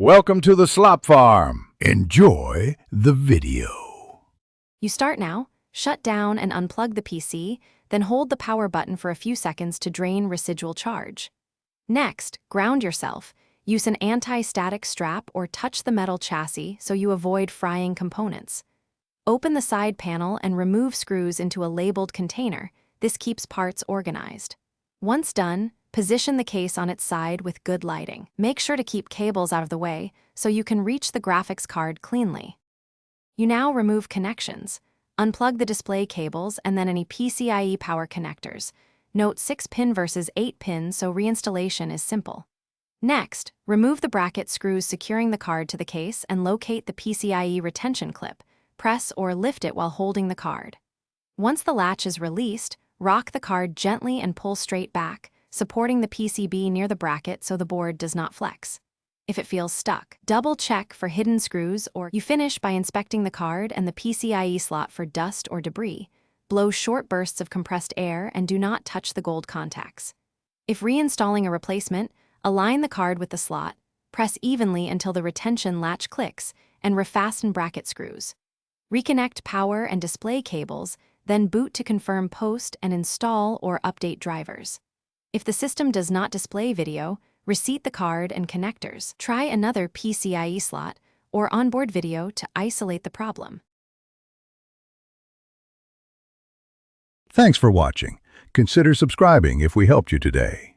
Welcome to the slop farm. Enjoy the video. You start now, shut down and unplug the PC, then hold the power button for a few seconds to drain residual charge. Next, ground yourself. Use an anti-static strap or touch the metal chassis so you avoid frying components. Open the side panel and remove screws into a labeled container. This keeps parts organized. Once done, position the case on its side with good lighting. Make sure to keep cables out of the way so you can reach the graphics card cleanly. You now remove connections. Unplug the display cables and then any PCIe power connectors. Note 6-pin versus 8-pin so reinstallation is simple. Next, remove the bracket screws securing the card to the case and locate the PCIe retention clip. Press or lift it while holding the card. Once the latch is released, rock the card gently and pull straight back, supporting the PCB near the bracket so the board does not flex. If it feels stuck, double-check for hidden screws or you finish by inspecting the card and the PCIe slot for dust or debris. Blow short bursts of compressed air and do not touch the gold contacts. If reinstalling a replacement, align the card with the slot, press evenly until the retention latch clicks, and refasten bracket screws. Reconnect power and display cables, then boot to confirm post and install or update drivers. If the system does not display video, reseat the card and connectors. Try another PCIe slot or onboard video to isolate the problem. Thanks for watching. Consider subscribing if we helped you today.